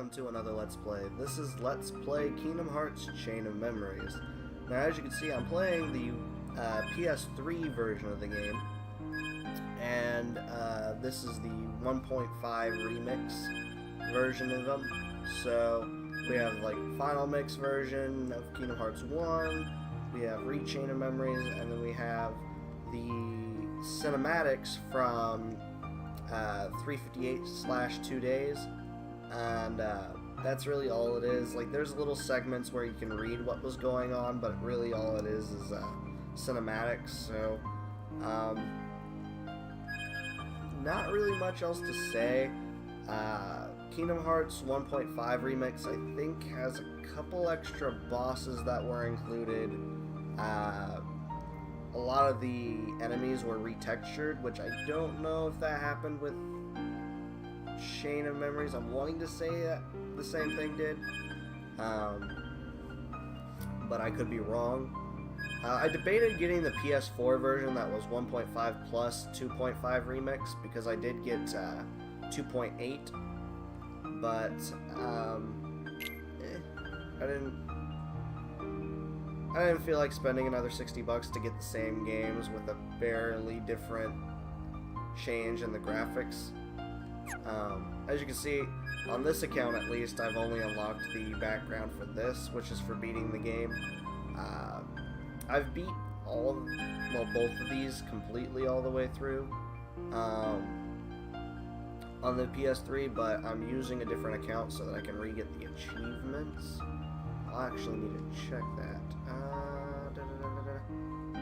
welcome to another Let's Play. This is Let's Play Kingdom Hearts Chain of Memories. Now as you can see, I'm playing the PS3 version of the game, and this is the 1.5 remix version of them. So we have like final mix version of Kingdom Hearts 1, we have Chain of Memories, and then we have the cinematics from 358/2 days, and that's really all it is. Like, there's little segments where you can read what was going on, but really all it is cinematics. So not really much else to say. Kingdom Hearts 1.5 remix, I think, has a couple extra bosses that were included. A lot of the enemies were retextured, which I don't know if that happened with Chain of Memories. I'm wanting to say that the same thing did, but I could be wrong. I debated getting the PS4 version that was 1.5 plus 2.5 remix, because I did get 2.8, but I didn't feel like spending another $60 to get the same games with a barely different change in the graphics. As you can see, on this account at least, I've only unlocked the background for this, which is for beating the game. I've beat both of these completely all the way through on the PS3, but I'm using a different account so that I can re-get the achievements. I'll actually need to check that.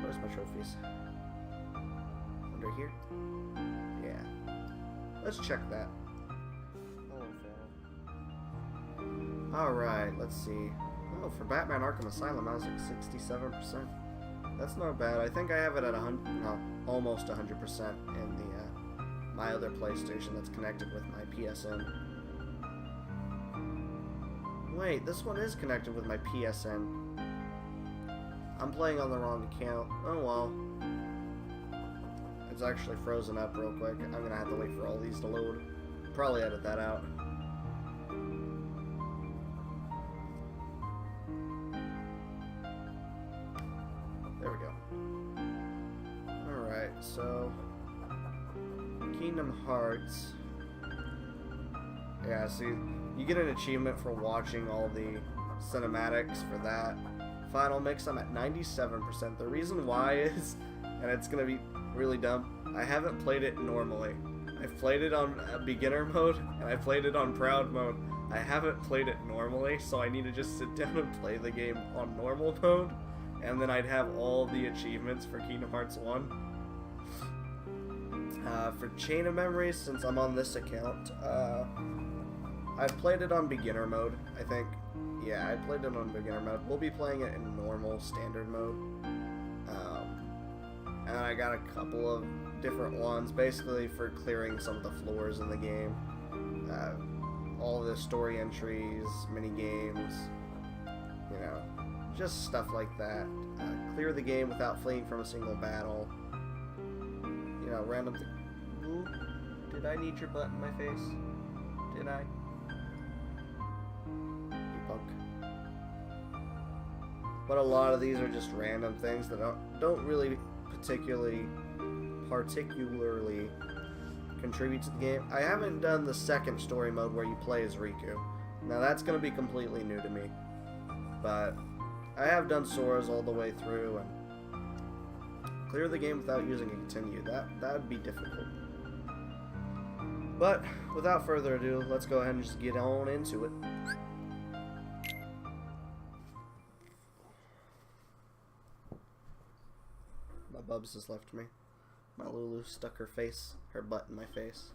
Where's my trophies? Under here? Yeah. Let's check that. Alright, let's see. Oh, for Batman Arkham Asylum, I was like 67%. That's not bad. I think I have it at almost 100% in the my other PlayStation that's connected with my PSN. Wait, this one is connected with my PSN. I'm playing on the wrong account. Oh well. It's actually frozen up real quick. I'm gonna have to wait for all these to load. Probably edit that out. There we go. Alright, so Kingdom Hearts. Yeah, see, you get an achievement for watching all the cinematics for that. Final mix, I'm at 97%. The reason why is, and it's gonna be really dumb, I haven't played it normally. I've played it on beginner mode, and I played it on proud mode. I haven't played it normally, so I need to just sit down and play the game on normal mode, and then I'd have all the achievements for Kingdom Hearts 1. For Chain of Memories, since I'm on this account, I've played it on beginner mode, I think. Yeah, I played it on beginner mode. We'll be playing it in normal standard mode. And I got a couple of different ones, basically for clearing some of the floors in the game. All the story entries, mini games, you know, just stuff like that. Clear the game without fleeing from a single battle. You know, random things. Ooh, did I need your butt in my face? Did I? But a lot of these are just random things that don't really particularly contribute to the game. I haven't done the second story mode where you play as Riku. Now that's going to be completely new to me. But I have done Sora's all the way through, and clear the game without using a continue. That would be difficult. But without further ado, let's go ahead and just get on into it. Bubs has left me. My Lulu stuck her butt in my face.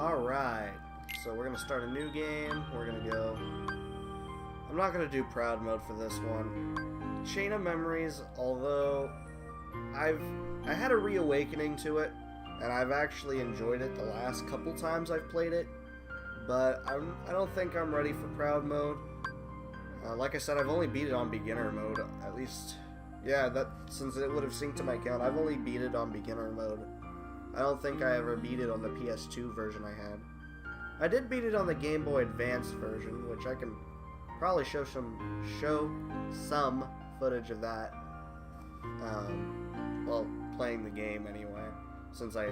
Alright, so we're gonna start a new game. We're gonna go... I'm not gonna do Proud Mode for this one. Chain of Memories, although I had a reawakening to it, and I've actually enjoyed it the last couple times I've played it, but I don't think I'm ready for Proud Mode. Like I said, I've only beat it on beginner mode, at least. Yeah, that since it would have synced to my account, I've only beat it on beginner mode. I don't think I ever beat it on the PS2 version I had. I did beat it on the Game Boy Advance version, which I can probably show some footage of that. Well, playing the game anyway, since I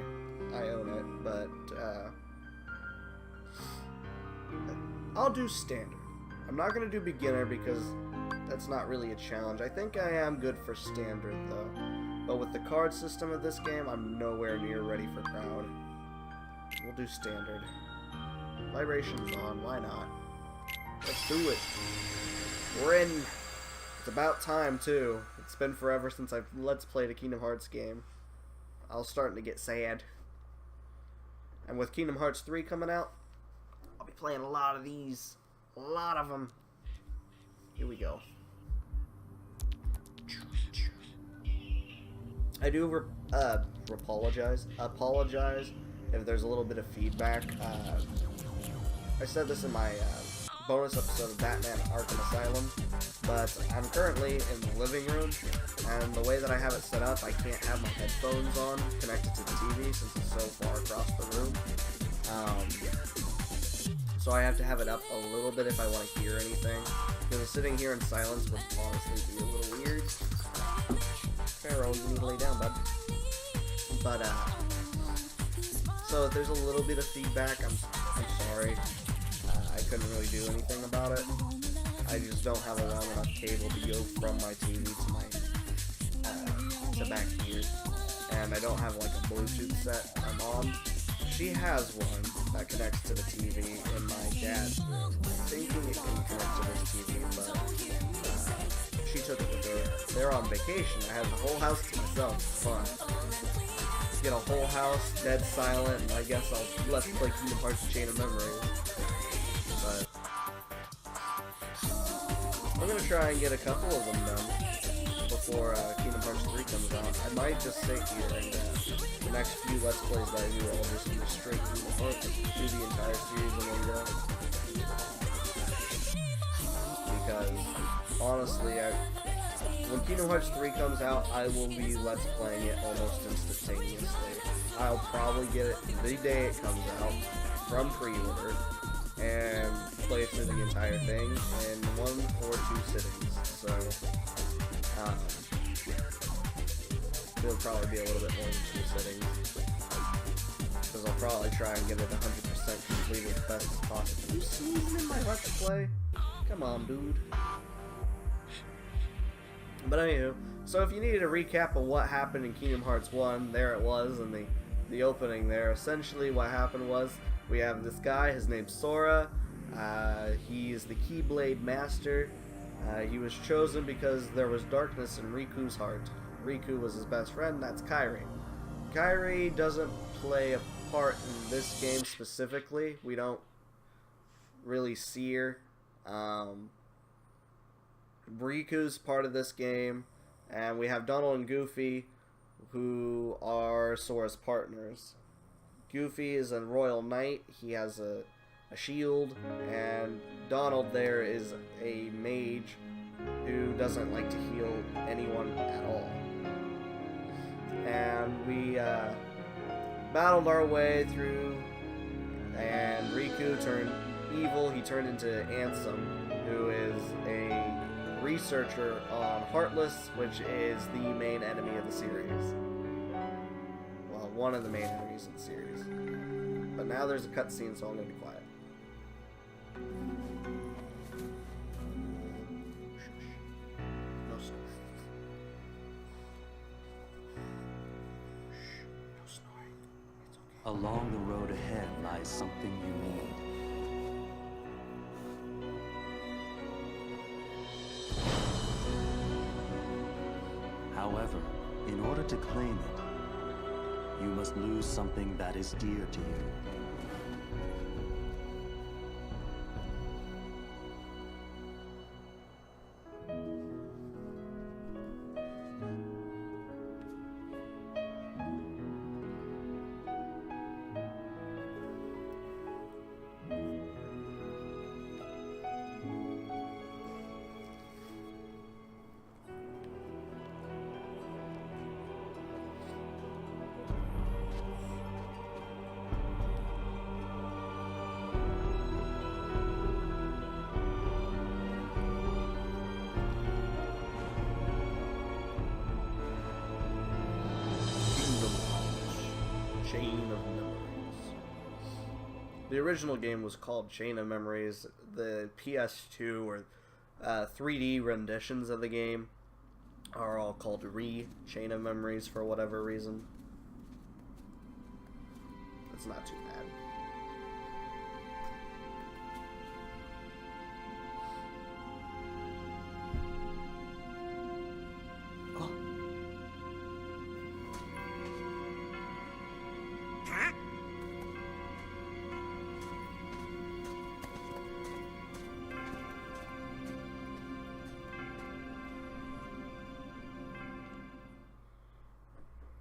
own it. But I'll do standard. I'm not gonna do beginner because that's not really a challenge. I think I am good for standard though. But with the card system of this game, I'm nowhere near ready for Proud. We'll do standard. Vibrations on, why not? Let's do it. We're in. It's about time too. It's been forever since I've Let's Played a Kingdom Hearts game. I was starting to get sad. And with Kingdom Hearts 3 coming out, I'll be playing a lot of these. A lot of them. Here we go. I do apologize if there's a little bit of feedback. I said this in my bonus episode of Batman Arkham Asylum, but I'm currently in the living room, and the way that I have it set up, I can't have my headphones on connected to the TV since it's so far across the room. So I have to have it up a little bit if I want to hear anything, because sitting here in silence would honestly be a little weird. Pharaoh, you need to lay down, bud. But, so if there's a little bit of feedback, I'm sorry. I couldn't really do anything about it. I just don't have a long enough cable to go from my TV to my, to back here. And I don't have, like, a Bluetooth set I'm on. She has one that connects to the TV in my dad's room. I'm thinking it can connect to this TV, but she took it with her. They're on vacation. I have the whole house to myself. It's fun. Get a whole house, dead silent, and I guess I'll Let's Play Kingdom Hearts Chain of Memories. But I'm gonna try and get a couple of them done before Kingdom Hearts 3 comes out. I might just sit here and the next few Let's Plays that I do, I'll just do straight Kingdom Hearts, do the entire series in one go. Because honestly, when Kingdom Hearts 3 comes out, I will be Let's Playing it almost instantaneously. I'll probably get it the day it comes out from pre-order and play through the entire thing in 1 or 2 sittings. So, it'll probably be a little bit more than 2 sittings. Because I'll probably try and get it 100% completed as best as possible. You sneezing in my Let's Play? Come on, dude. But anywho, so if you needed a recap of what happened in Kingdom Hearts 1, there it was in the opening there. Essentially what happened was, we have this guy, his name's Sora. He is the Keyblade Master. He was chosen because there was darkness in Riku's heart. Riku was his best friend, that's Kairi. Kairi doesn't play a part in this game specifically. We don't really see her. Riku's part of this game, and we have Donald and Goofy, who are Sora's partners. Goofy is a royal knight. He has a shield, and Donald there is a mage who doesn't like to heal anyone at all. And we battled our way through, and Riku turned evil. He turned into Ansem, who is a researcher on Heartless, which is the main enemy of the series. Well, one of the main enemies of the series. But now there's a cutscene, so I'm going to be quiet. No snoring. No snoring. It's okay. Along the road ahead lies something you need. However, in order to claim it, you must lose something that is dear to you. The original game was called Chain of Memories. The PS2 or 3D renditions of the game are all called Chain of Memories for whatever reason. It's not too bad. Oh.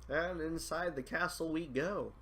And inside the castle we go.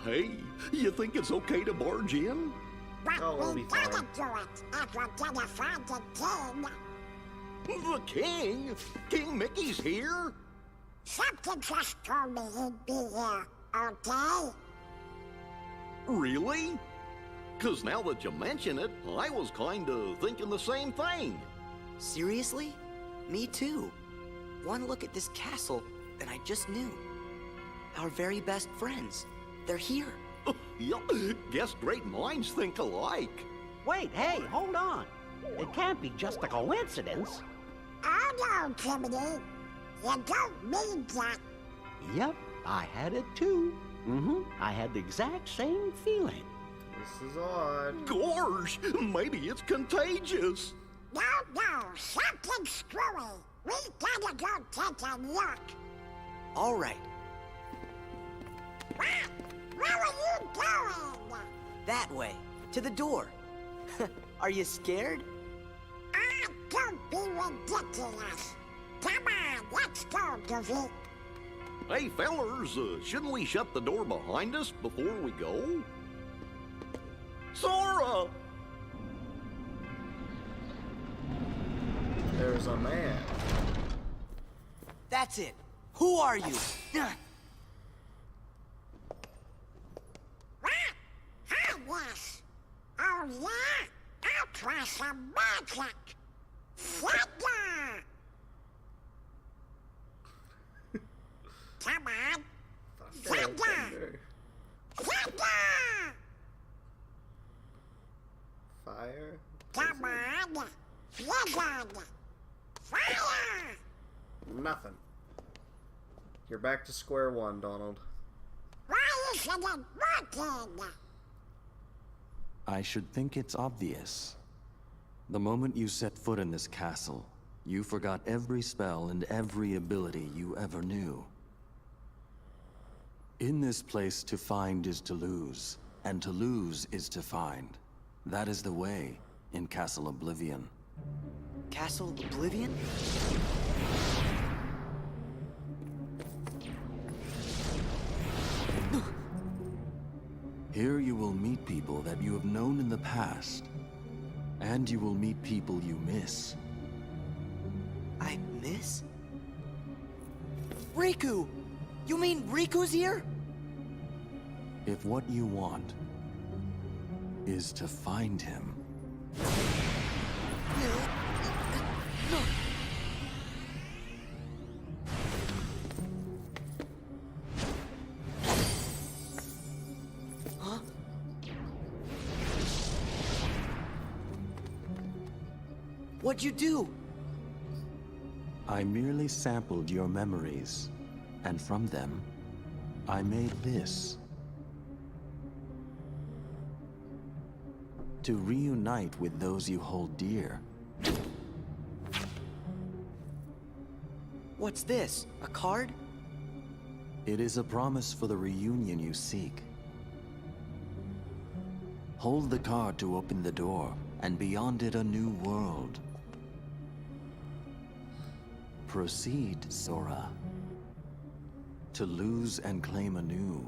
Hey, you think it's okay to barge in? But Oh, we'll we be gotta fine. do it if we're gonna find the king. The king? King Mickey's here? Something just told me he'd be here, okay? Really? 'Cause now that you mention it, I was kinda thinking the same thing. Seriously? Me too. One look at this castle, and I just knew. Our very best friends. They're here. Yup, guess great minds think alike. Wait, hey, hold on. It can't be just a coincidence. Oh no, Jiminy. You don't mean that. Yep, I had it too. I had the exact same feeling. This is odd. Gorge, maybe it's contagious. No, something's screwy. We gotta go take a look. All right, Where are you going? that way, to the door. Are you scared? Ah, don't be ridiculous. Come on, let's go, Goofy. Hey, fellers, shouldn't we shut the door behind us before we go? Sora! There's a man. That's it. Who are you? What? Hi, yes. Oh, yeah? I'll try some magic. Thunder! Come on. Thunder! Thunder! Fire? Come on. Blizzard! Fire! Nothing. You're back to square one, Donald. Why isn't it working? I should think it's obvious. The moment you set foot in this castle, you forgot every spell and every ability you ever knew. In this place, to find is to lose, and to lose is to find. That is the way in Castle Oblivion. Castle Oblivion? Here you will meet people that you have known in the past, and you will meet people you miss. I miss? Riku! You mean Riku's here? If what you want is to find him, Huh? What'd you do? I merely sampled your memories, and from them, I made this. To reunite with those you hold dear. What's this? A card? It is a promise for the reunion you seek. Hold the card to open the door, and beyond it a new world. Proceed, Sora. To lose and claim anew,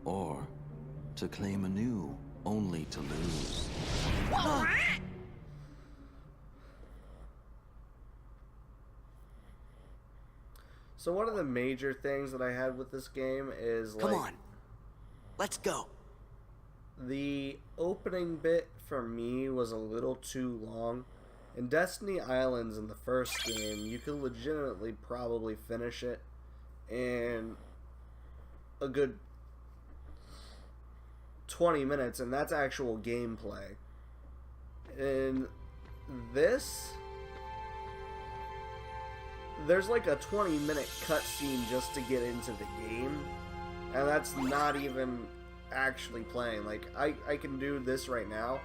or to claim anew only to lose. So one of the major things that I had with this game is Come on. Let's go. the opening bit for me was a little too long. In Destiny Islands in the first game, you could legitimately probably finish it in a good 20 minutes, and that's actual gameplay. In this, there's like a 20-minute cutscene just to get into the game, and that's not even actually playing. Like, I can do this right now.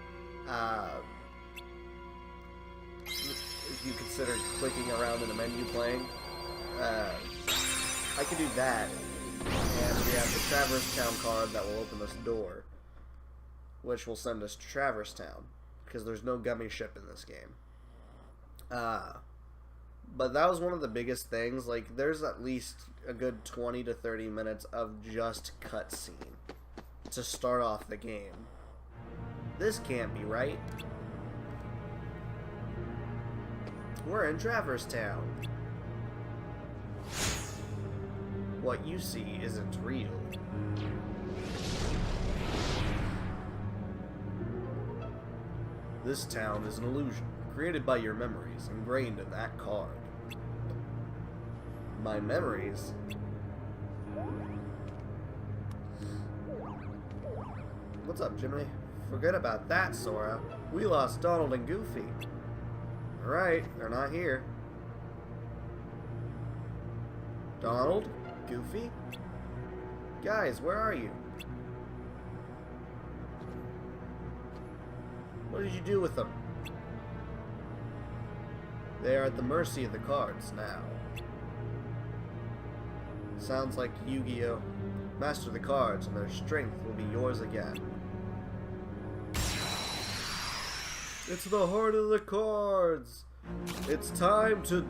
If you consider clicking around in the menu playing, I can do that, and we have the Traverse Town card that will open this door, which will send us to Traverse Town, because there's no gummy ship in this game. But that was one of the biggest things. Like, there's at least a good 20 to 30 minutes of just cutscene to start off the game. This can't be right. We're in Traverse Town. What you see isn't real. This town is an illusion, created by your memories, ingrained in that card. My memories? What's up, Jiminy? Forget about that, Sora. We lost Donald and Goofy. Alright, they're not here. Donald? Goofy? Guys, where are you? What did you do with them? They are at the mercy of the cards now. Sounds like Yu-Gi-Oh! Master the cards and their strength will be yours again. It's the heart of the cards! It's time to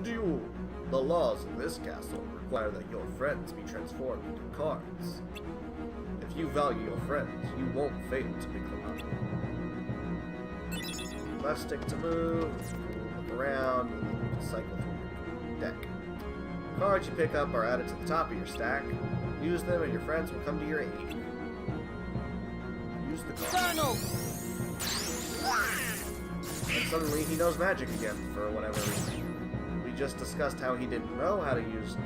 duel! The laws of this castle require that your friends be transformed into cards. If you value your friends, you won't fail to pick them up. Left stick to move, look around, and then you can cycle through your deck. Cards you pick up are added to the top of your stack. Use them and your friends will come to your aid. Use the card. And suddenly he knows magic again, for whatever reason. We just discussed how he didn't know how to use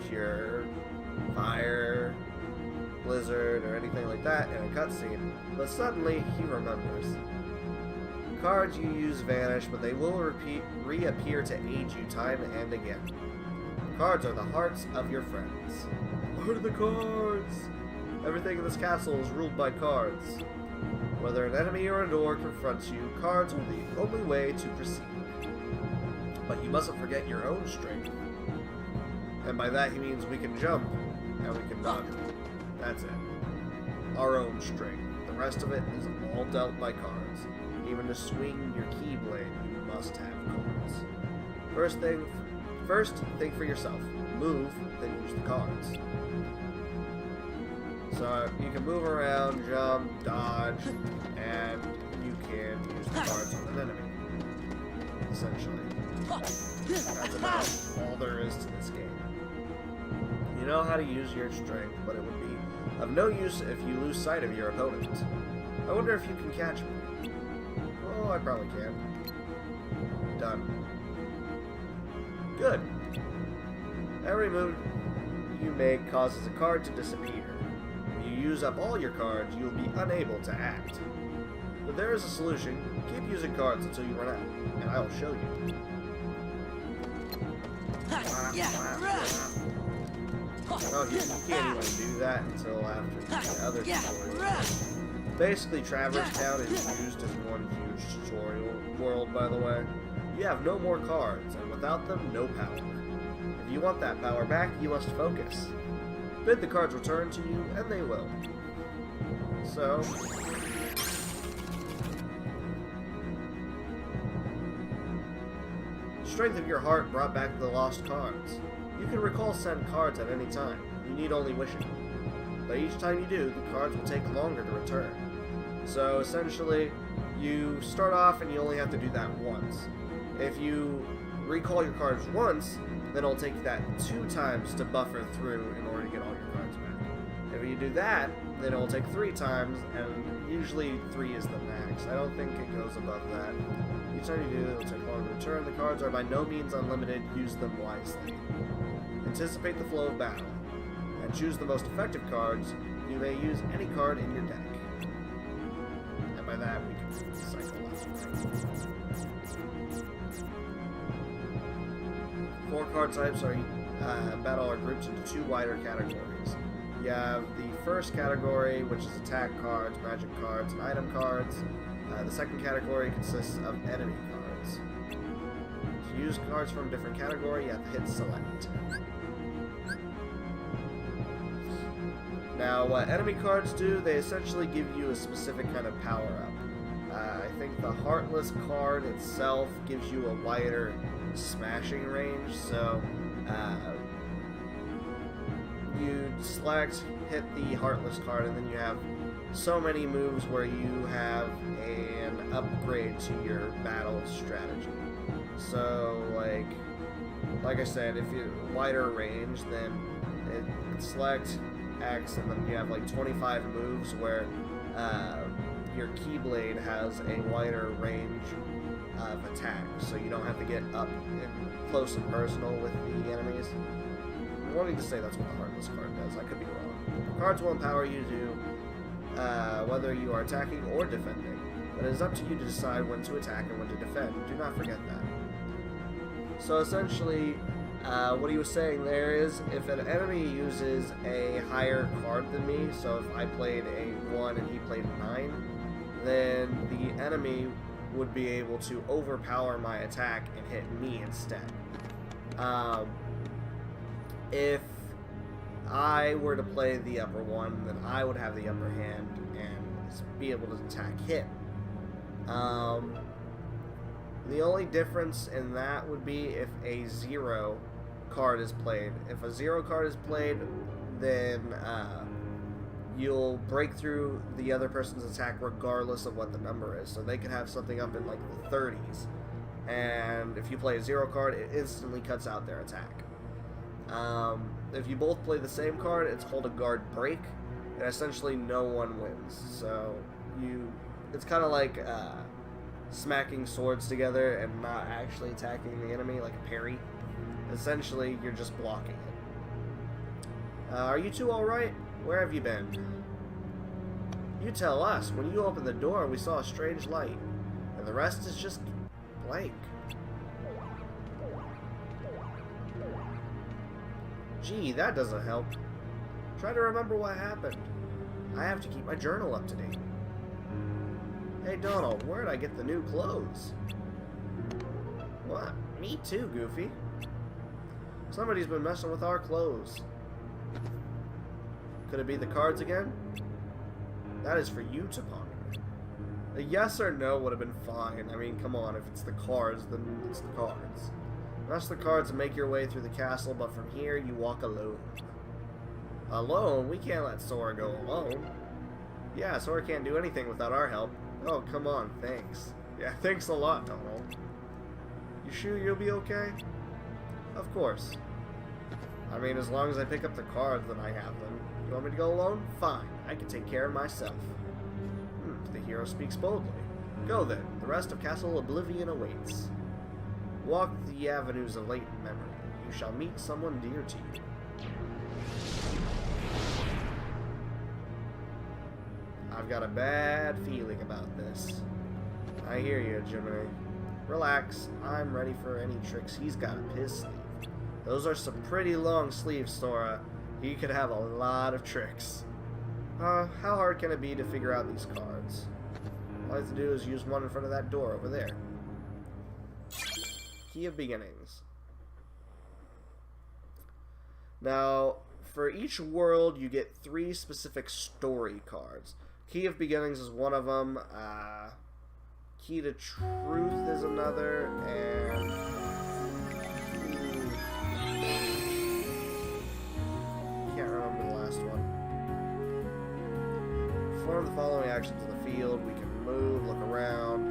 Cure, Fire, Blizzard, or anything like that in a cutscene, but suddenly he remembers. Cards you use vanish, but they will reappear to aid you time and again. Cards are the hearts of your friends. Heart of the cards! Everything in this castle is ruled by cards. Whether an enemy or a door confronts you, cards are the only way to proceed. But you mustn't forget your own strength. And by that he means we can jump, and we can dodge. That's it. Our own strength. The rest of it is all dealt by cards. Even to swing your keyblade, you must have cards. First, think for yourself. Move, then use the cards. So you can move around, jump, dodge, and you can use the cards on an enemy. Essentially. That's about all there is to this game. You know how to use your strength, but it would be of no use if you lose sight of your opponent. I wonder if you can catch me. Oh, I probably can. Done. Good. Every move you make causes a card to disappear. When you use up all your cards, you will be unable to act. But there is a solution. Keep using cards until you run out, and I will show you. Oh, you can't even do that until after the other tutorial. Basically, Traverse Town is used as one huge tutorial world, by the way. You have no more cards, and without them, no power. If you want that power back, you must focus. Bid the cards return to you, and they will. So... Strength of your heart brought back the lost cards. You can recall said cards at any time. You need only wish it. But each time you do, the cards will take longer to return. So essentially, you start off and you only have to do that once. If you recall your cards once, then it'll take that 2 times to buffer through in order to get all your cards back. If you do that, then it'll take 3 times, and usually 3 is the max. I don't think it goes above that. Each time you do, it'll take longer to return. The cards are by no means unlimited. Use them wisely. Anticipate the flow of battle, and choose the most effective cards. You may use any card in your deck. And by that, we can cycle out. 4 card types are battle are grouped into 2 wider categories. You have the first category, which is attack cards, magic cards, and item cards. The second category consists of enemy cards. To use cards from a different category, you have to hit select. Now, what enemy cards do, they essentially give you a specific kind of power-up. I think the Heartless card itself gives you a wider smashing range, so you select, hit the Heartless card, and then you have so many moves where you have an upgrade to your battle strategy. So, like I said, if you wider range, then it select X, and then you have like 25 moves where your Keyblade has a wider range of attack, so you don't have to get up close and personal with the enemies. I'm wanting to say that's what the Heartless card does. I could be wrong. The cards will empower you to whether you are attacking or defending, but it is up to you to decide when to attack and when to defend. Do not forget that. So essentially, what he was saying there is, if an enemy uses a higher card than me, so if I played a 1 and he played a 9, then the enemy would be able to overpower my attack and hit me instead. If I were to play the upper 1, then I would have the upper hand and be able to attack him. The only difference in that would be if a 0 card is played. If a 0 card is played, then you'll break through the other person's attack regardless of what the number is. So they can have something up in like the 30s, and if you play a 0 card, it instantly cuts out their attack. If you both play the same card, it's called a guard break, and essentially no one wins. So it's kind of like smacking swords together and not actually attacking the enemy, like a parry. Essentially, you're just blocking it. Are you two alright? Where have you been? You tell us. When you opened the door, we saw a strange light, and the rest is just blank. Gee, that doesn't help. Try to remember what happened. I have to keep my journal up to date. Hey Donald, where'd I get the new clothes? What? Me too, Goofy. Somebody's been messing with our clothes. Could it be the cards again? That is for you to ponder. A yes or no would have been fine. I mean, come on, if it's the cards, then it's the cards. Rush the cards and make your way through the castle, but from here you walk alone. Alone? We can't let Sora go alone. Yeah, Sora can't do anything without our help. Oh, come on, thanks. Yeah, thanks a lot, Donald. You sure you'll be okay? Of course. I mean, as long as I pick up the cards, then I have them. You want me to go alone? Fine, I can take care of myself. The hero speaks boldly. Go then, the rest of Castle Oblivion awaits. Walk the avenues of latent memory. You shall meet someone dear to you. I've got a bad feeling about this. I hear you, Jiminy. Relax, I'm ready for any tricks he's got up his sleeve. Those are some pretty long sleeves, Sora. He could have a lot of tricks. How hard can it be to figure out these cards? All I have to do is use one in front of that door over there. Key of Beginnings. Now, for each world, you get 3 specific story cards. Key of Beginnings is one of them. Key to Truth is another, and can't remember the last one. Perform the following actions in the field. We can move, look around,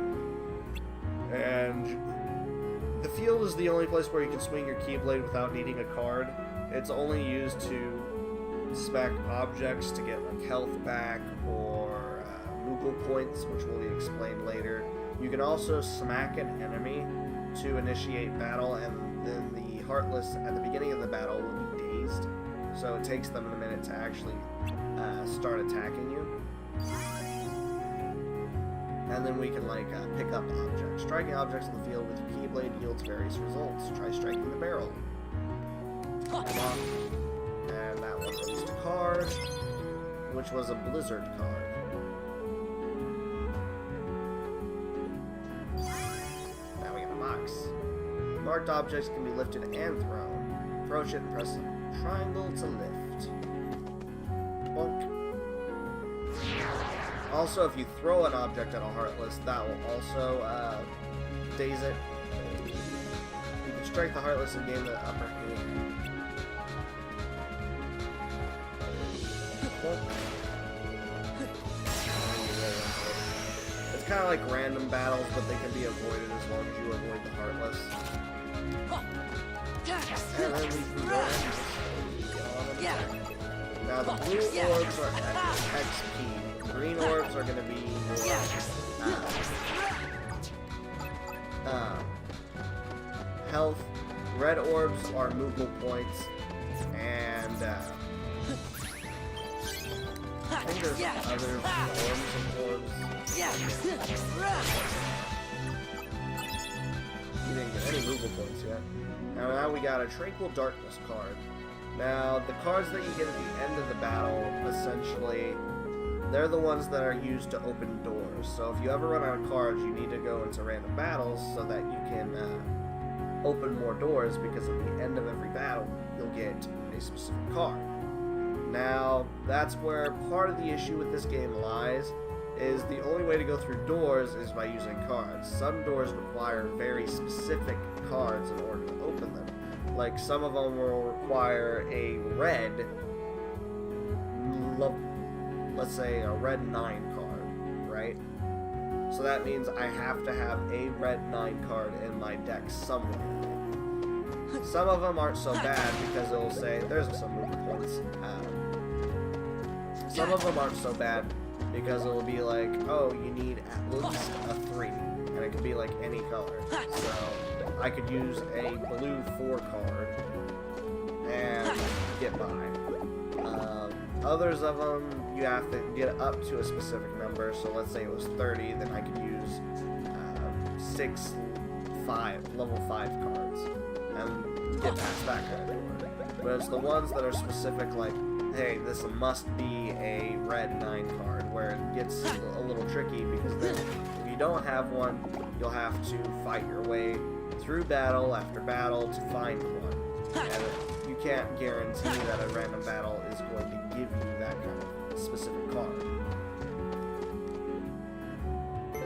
and the field is the only place where you can swing your Keyblade without needing a card. It's only used to smack objects to get like health back or Moogle points, which will be explained later. You can also smack an enemy to initiate battle, and then the Heartless at the beginning of the battle will be dazed, so it takes them a minute to actually start attacking you. And then we can like pick up objects. Striking objects in the field with your Keyblade yields various results. Try striking the barrel. And that one released a card, which was a Blizzard card. Now we got a box. Marked objects can be lifted and thrown. Approach it and press triangle to lift. Bonk. Also, if you throw an object at a Heartless, that will also daze it. You can strike the Heartless and gain the upper hand. It's kind of like random battles, but they can be avoided as long as you avoid the Heartless. And then we can go and just get on them. Now the blue orbs are XP. Green orbs are going to be more health. Red orbs are Moogle points, and I think there's other forms of orbs. You didn't get any Moogle points yet. Now we got a Tranquil Darkness card. Now, the cards that you get at the end of the battle, essentially, they're the ones that are used to open doors. So if you ever run out of cards, you need to go into random battles so that you can open more doors, because at the end of every battle, you'll get a specific card. Now, that's where part of the issue with this game lies, is the only way to go through doors is by using cards. Some doors require very specific cards in order to open them. Like, some of them will require a red, let's say a red 9 card, right? So that means I have to have a red 9 card in my deck somewhere. Some of them aren't so bad because it will say, there's some movement points. Some of them aren't so bad because it will be like, oh, you need at least a 3, and it could be like any color. So I could use a blue 4 card and get by. Others of them, you have to get up to a specific number. So let's say it was 30, then I could use 6 level 5 cards and get past that kind of door. But it's the ones that are specific, like, hey, this must be a red 9 card, where it gets a little tricky, because then if you don't have one, you'll have to fight your way through battle after battle to find one. And you can't guarantee that a random battle is going to give you that kind of specific card,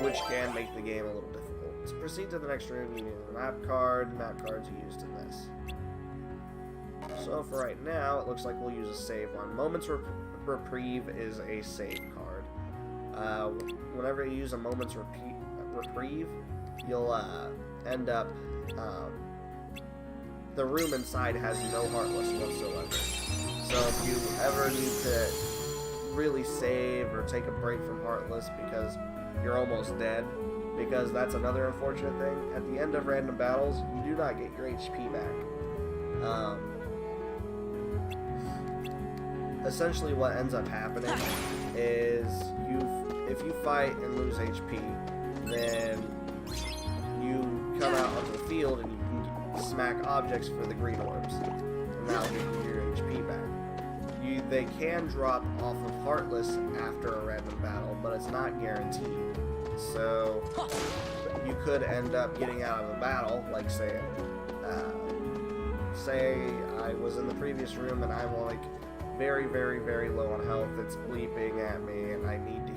which can make the game a little difficult. To proceed to the next room, you need a map card. Map cards are used in this. So for right now, it looks like we'll use a save one. Moment's Reprieve is a save card. Whenever you use a Moment's Reprieve, you'll end up... the room inside has no Heartless whatsoever. So if you ever need to really save or take a break from Heartless because you're almost dead, because that's another unfortunate thing, at the end of random battles, you do not get your HP back. Essentially what ends up happening is if you fight and lose HP, then you come out onto the field and you can smack objects for the green orbs, and that'll give you your HP back. They can drop off of Heartless after a random battle, but it's not guaranteed. So you could end up getting out of a battle, like say I was in the previous room and I'm like very, very, very low on health, it's bleeping at me, and I need to